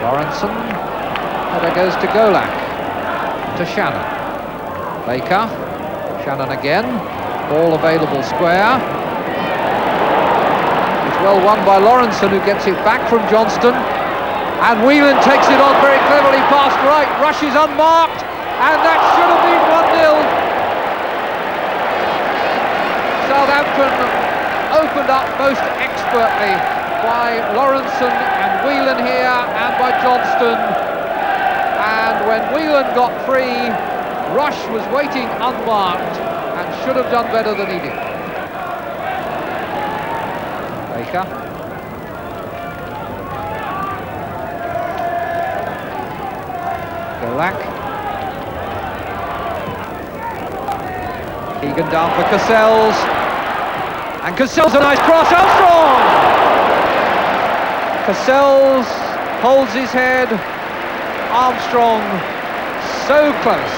Lawrenson. Header goes to Golak. To Channon. Baker. Channon again. Ball available square. It's well won by Lawrenson, who gets it back from Johnston. And Whelan takes it on very cleverly past right. Rush is unmarked. And that should have been 1-0. Southampton opened up most expertly by Lawrenson and Whelan here, and by Johnston. And when Whelan got free, Rush was waiting unmarked and should have done better than he did. Baker. Golak. Keegan down for Cassels. And Cassels, a nice cross. Armstrong! Cassels holds his head. Armstrong so close.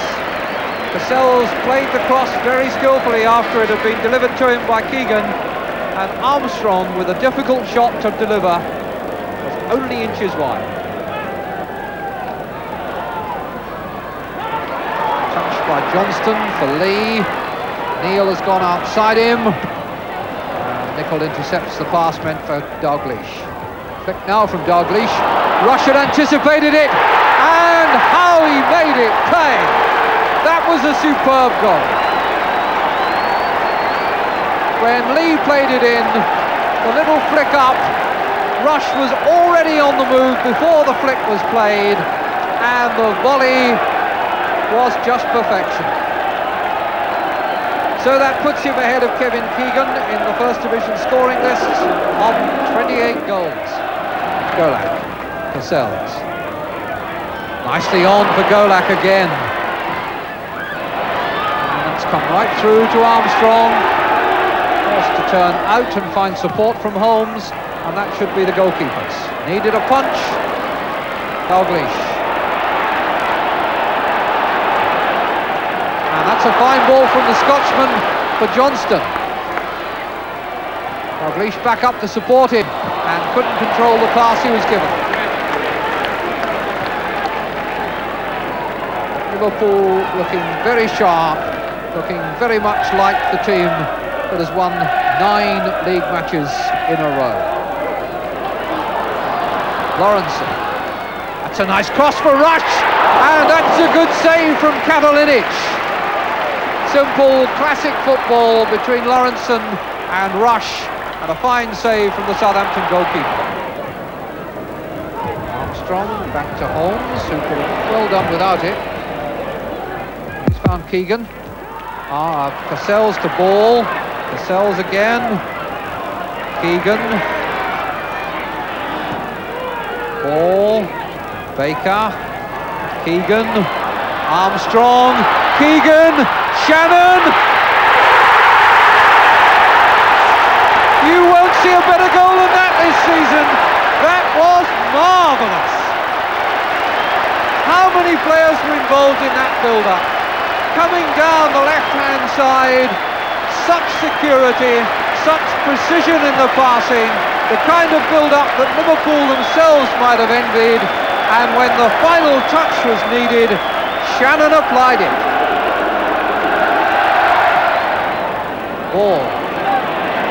Cassels played the cross very skillfully after it had been delivered to him by Keegan. And Armstrong, with a difficult shot to deliver, was only inches wide. Touched by Johnston for Lee. Neil has gone outside him. Nicol intercepts the pass meant for Dalglish. Flick now from Dalglish. Rush had anticipated it, and how he made it play! That was a superb goal. When Lee played it in, the little flick up, Rush was already on the move before the flick was played, and the volley was just perfection. So that puts him ahead of Kevin Keegan in the First Division scoring list on 28 goals. Golak, Cassels. Nicely on for Golak again. And it's come right through to Armstrong. Forced to turn out and find support from Holmes, and that should be the goalkeepers. Needed a punch. Dalglish. And that's a fine ball from the Scotsman for Johnston. Dalglish back up to support him and couldn't control the pass he was given. Liverpool looking very sharp, looking very much like the team that has won 9 league matches in a row. Lawrenson. That's a nice cross for Rush, and that's a good save from Katalinic. Simple, classic football between Lawrenson and Rush, and a fine save from the Southampton goalkeeper. Armstrong back to Holmes, who could have well done without it. He's found Keegan. Cassels to ball. Cassels again. Keegan. Ball. Baker. Keegan. Armstrong. Keegan. Channon! You won't see a better goal than that this season. That was marvellous. How many players were involved in that build-up? Coming down the left-hand side, such security, such precision in the passing, the kind of build-up that Liverpool themselves might have envied, and when the final touch was needed, Channon applied it. Ball.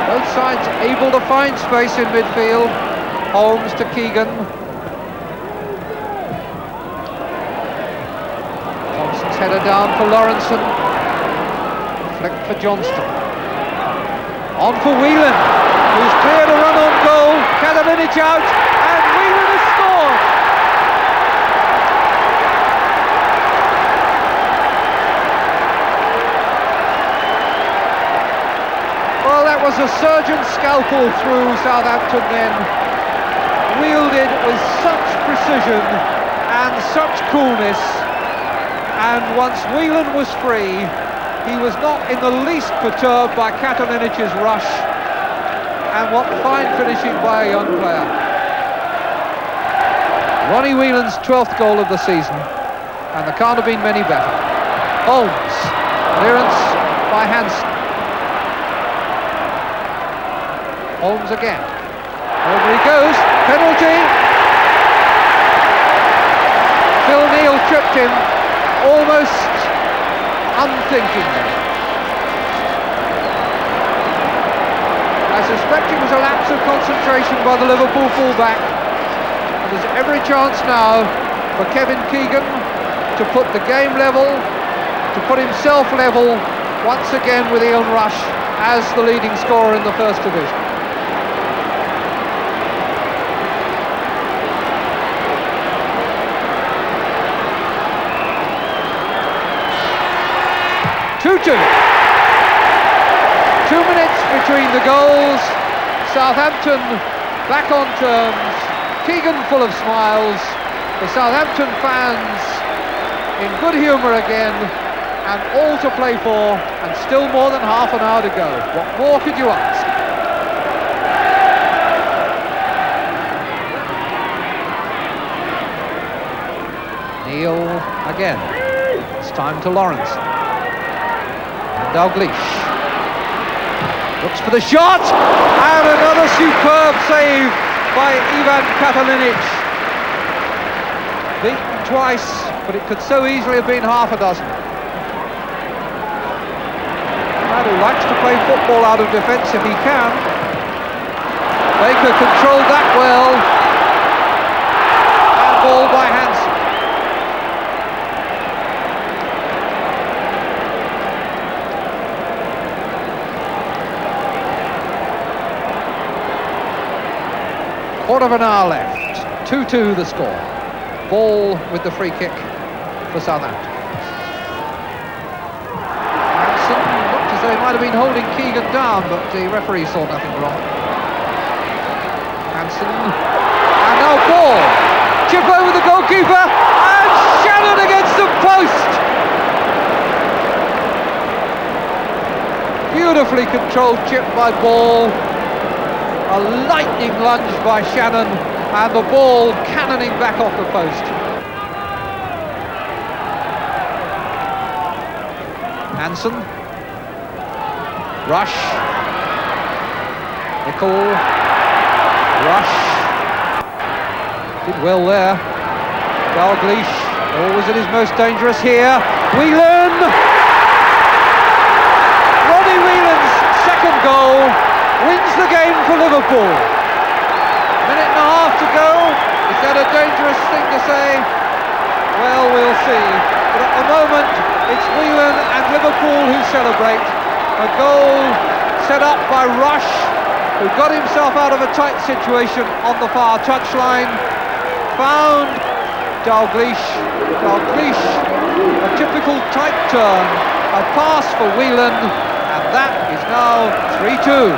Both sides able to find space in midfield. Holmes to Keegan. Thompson's header down for Lawrenson. Flick for Johnston. On for Whelan, who's cleared a run on goal. Katalinic out, and Whelan has scored. That was a surgeon's scalpel through Southampton then, wielded with such precision and such coolness, and once Whelan was free, he was not in the least perturbed by Katalinic's rush, and what fine finishing by a young player. Ronnie Whelan's 12th goal of the season, and there can't have been many better. Holmes, clearance by Hansen. Holmes again. Over he goes. Penalty. him almost unthinkingly. I suspect it was a lapse of concentration by the Liverpool fullback. And there's every chance now for Kevin Keegan to put the game level, to put himself level once again with Ian Rush as the leading scorer in the First Division. Two-two. 2 minutes between the goals. Southampton back on terms. Keegan full of smiles. The Southampton fans in good humour again, and all to play for, and still more than half an hour to go. What more could you ask? Neil again. It's time to Lawrence. And Dalglish looks for the shot, and another superb save by Ivan Katalinic. Beaten twice, but it could so easily have been half a dozen. A man who likes to play football out of defence if he can. Baker controlled that well. And ball by Hansen. Quarter of an hour left. 2-2 the score. Ball with the free kick for Southampton. Hansen looked as though he might have been holding Keegan down, but the referee saw nothing wrong. Hansen, and now ball. Chip over the goalkeeper, and Channon against the post. Beautifully controlled chip by Ball. A lightning lunge by Channon, and the ball cannoning back off the post. Hansen, Rush, Nicol, Rush, did well there. Dalglish, always at his most dangerous here. Whelan, Ronnie Whelan's second goal wins the game for Liverpool. Minute and a half to go. Is that a dangerous thing to say? Well, we'll see. But at the moment, it's Whelan and Liverpool who celebrate. A goal set up by Rush, who got himself out of a tight situation on the far touchline. Found Dalglish. Dalglish, a typical tight turn. A pass for Whelan, and that is now 3-2.